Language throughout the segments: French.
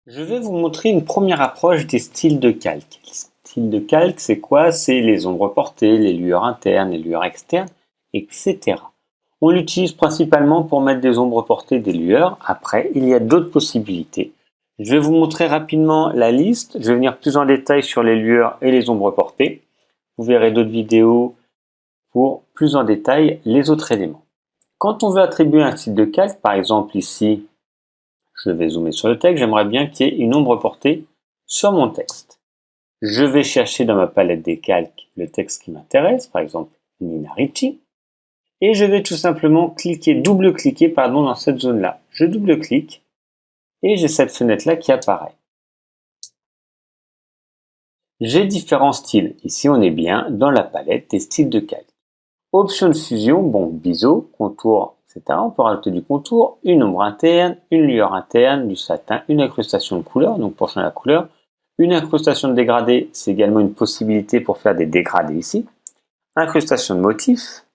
Je vais vous montrer une première approche des styles de calque. Les styles de calque, c'est quoi? C'est les ombres portées, les lueurs internes, les lueurs externes, etc. On l'utilise principalement pour mettre des ombres portées, des lueurs. Après, il y a d'autres possibilités. Je vais vous montrer rapidement la liste. Je vais venir plus en détail sur les lueurs et les ombres portées. Vous verrez d'autres vidéos pour plus en détail les autres éléments. Quand on veut attribuer un style de calque, par exemple ici, je vais zoomer sur le texte, j'aimerais bien qu'il y ait une ombre portée sur mon texte. Je vais chercher dans ma palette des calques le texte qui m'intéresse, par exemple Nina Ricci, et je vais tout simplement double-cliquer dans cette zone-là. Je double-clique et j'ai cette fenêtre-là qui apparaît. J'ai différents styles. Ici, on est bien dans la palette des styles de calque. Option de fusion, biseau, contour, etc. On peut rajouter du contour, une ombre interne, une lueur interne, du satin, une incrustation de couleur, donc pour changer la couleur. Une incrustation de dégradé, c'est également une possibilité pour faire des dégradés ici. Incrustation de motifs,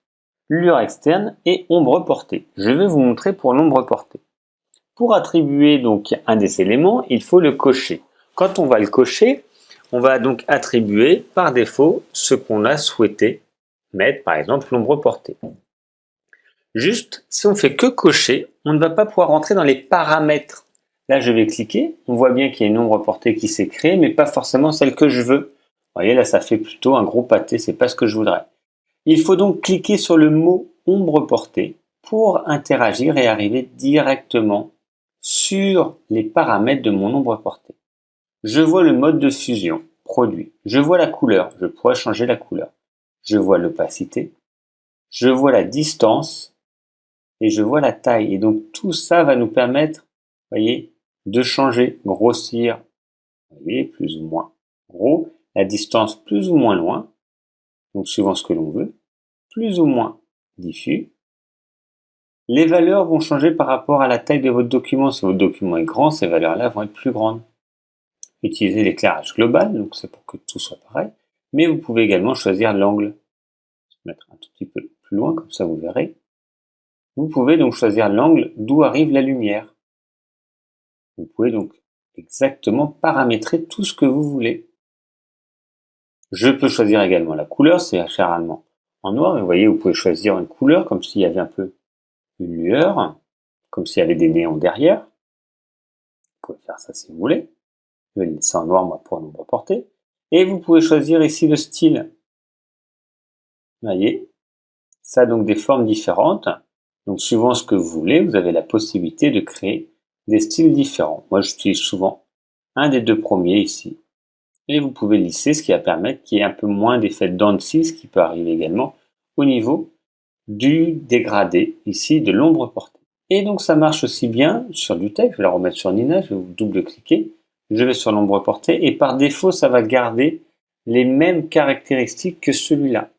lueur externe et ombre portée. Je vais vous montrer pour l'ombre portée. Pour attribuer donc un des éléments, il faut le cocher. Quand on va le cocher, on va donc attribuer par défaut ce qu'on a souhaité mettre, par exemple l'ombre portée. Juste, si on fait que cocher, on ne va pas pouvoir rentrer dans les paramètres. Là, je vais cliquer, on voit bien qu'il y a une ombre portée qui s'est créée, mais pas forcément celle que je veux. Vous voyez, là, ça fait plutôt un gros pâté, c'est pas ce que je voudrais. Il faut donc cliquer sur le mot ombre portée pour interagir et arriver directement sur les paramètres de mon ombre portée. Je vois le mode de fusion, produit. Je vois la couleur, je pourrais changer la couleur. Je vois l'opacité. Je vois la distance et je vois la taille. Et donc tout ça va nous permettre, voyez, de changer, grossir, voyez, plus ou moins gros, la distance plus ou moins loin, donc suivant ce que l'on veut, plus ou moins diffus. Les valeurs vont changer par rapport à la taille de votre document. Si votre document est grand, ces valeurs-là vont être plus grandes. Utilisez l'éclairage global, donc c'est pour que tout soit pareil. Mais vous pouvez également choisir l'angle. Je vais mettre un tout petit peu plus loin, comme ça vous verrez. Vous pouvez donc choisir l'angle d'où arrive la lumière. Vous pouvez donc exactement paramétrer tout ce que vous voulez. Je peux choisir également la couleur, c'est généralement en noir. Et vous voyez, vous pouvez choisir une couleur comme s'il y avait un peu une lueur, comme s'il y avait des néons derrière. Vous pouvez faire ça si vous voulez. Je vais le laisser en noir, moi, pour l'ombre portée. Et vous pouvez choisir ici le style. Vous voyez, ça a donc des formes différentes. Donc, suivant ce que vous voulez, vous avez la possibilité de créer des styles différents. Moi, j'utilise souvent un des deux premiers ici. Et vous pouvez lisser, ce qui va permettre qu'il y ait un peu moins d'effet de dents de scie, ce qui peut arriver également au niveau du dégradé, ici, de l'ombre portée. Et donc, ça marche aussi bien sur du texte. Je vais la remettre sur Nina, je vais vous double-cliquer. Je vais sur l'ombre portée et par défaut, ça va garder les mêmes caractéristiques que celui-là.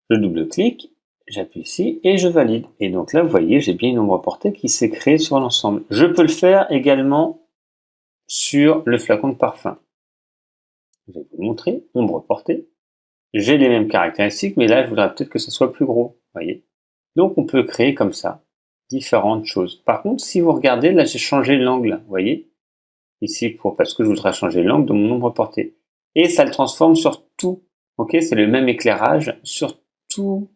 Je double-clique, j'appuie ici et je valide. Et donc là, vous voyez, j'ai bien une ombre portée qui s'est créée sur l'ensemble. Je peux le faire également sur le flacon de parfum. Je vais vous montrer, ombre portée. J'ai les mêmes caractéristiques, mais là, je voudrais peut-être que ce soit plus gros, voyez. Donc, on peut créer comme ça différentes choses. Par contre, si vous regardez, là, j'ai changé l'angle, voyez. Ici, parce que je voudrais changer l'angle de mon ombre portée. Et ça le transforme sur tout. Ok, c'est le même éclairage sur tous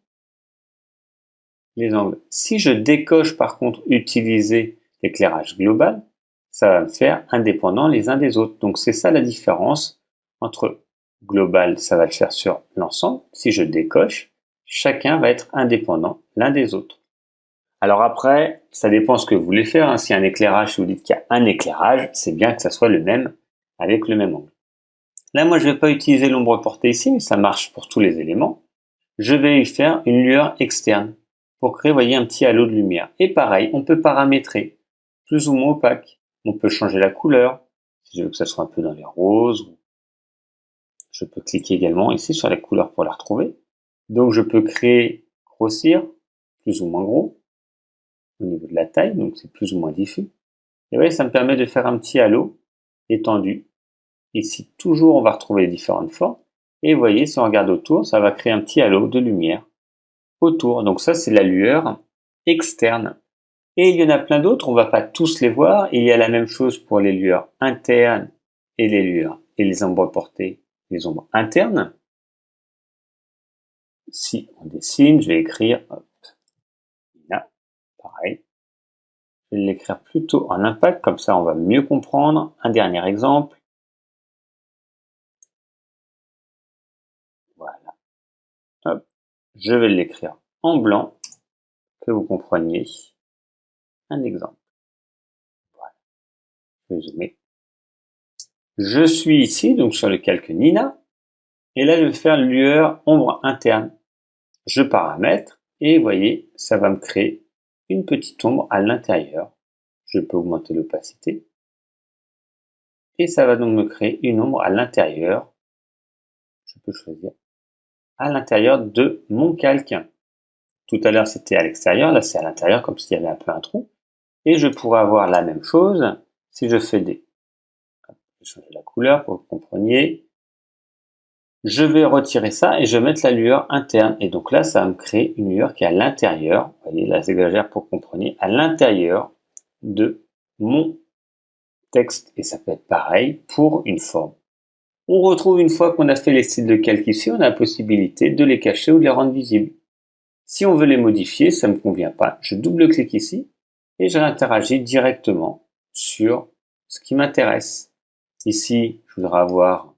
les angles. Si je décoche, par contre, utiliser l'éclairage global, ça va me faire indépendant les uns des autres. Donc, c'est ça la différence entre global, ça va le faire sur l'ensemble. Si je décoche, chacun va être indépendant l'un des autres. Alors après, ça dépend ce que vous voulez faire. Si un éclairage, si vous dites qu'il y a un éclairage, c'est bien que ça soit le même avec le même angle. Là, moi, je ne vais pas utiliser l'ombre portée ici, mais ça marche pour tous les éléments. Je vais y faire une lueur externe pour créer, voyez, un petit halo de lumière. Et pareil, on peut paramétrer plus ou moins opaque. On peut changer la couleur, si je veux que ça soit un peu dans les roses. Je peux cliquer également ici sur la couleur pour la retrouver. Donc, je peux créer, grossir, plus ou moins gros, au niveau de la taille, donc c'est plus ou moins diffus. Et vous voyez, ça me permet de faire un petit halo étendu. Ici, toujours, on va retrouver les différentes formes. Et vous voyez, si on regarde autour, ça va créer un petit halo de lumière autour. Donc ça, c'est la lueur externe. Et il y en a plein d'autres, on va pas tous les voir. Il y a la même chose pour les lueurs internes et les lueurs et les ombres portées, les ombres internes. Si on dessine, je vais écrire, hop, là, pareil. Je vais l'écrire plutôt en impact, comme ça on va mieux comprendre. Un dernier exemple. Voilà. Hop. Je vais l'écrire en blanc, que vous compreniez. Un exemple. Voilà. Je vais zoomer. Je suis ici, donc sur le calque Nina. Et là, je vais faire lueur ombre interne. Je paramètre et vous voyez, ça va me créer une petite ombre à l'intérieur. Je peux augmenter l'opacité. Et ça va donc me créer une ombre à l'intérieur. Je peux choisir à l'intérieur de mon calque. Tout à l'heure, c'était à l'extérieur. Là, c'est à l'intérieur, comme s'il y avait un peu un trou. Et je pourrais avoir la même chose si je fais des... Je vais changer la couleur pour que vous compreniez. Je vais retirer ça et je vais mettre la lueur interne. Et donc là, ça va me créer une lueur qui est à l'intérieur. Vous voyez, là, j'exagère pour que vous compreniez. À l'intérieur de mon texte. Et ça peut être pareil pour une forme. On retrouve une fois qu'on a fait les styles de calque ici, on a la possibilité de les cacher ou de les rendre visibles. Si on veut les modifier, ça ne me convient pas. Je double-clique ici et je réinteragis directement sur ce qui m'intéresse. Ici, je voudrais avoir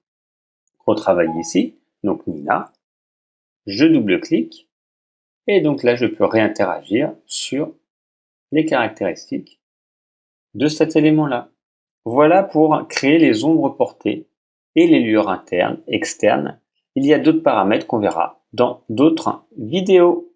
retravaillé ici, donc Nina. Je double-clique et donc là, je peux réinteragir sur les caractéristiques de cet élément-là. Voilà pour créer les ombres portées et les lueurs internes, externes. Il y a d'autres paramètres qu'on verra dans d'autres vidéos.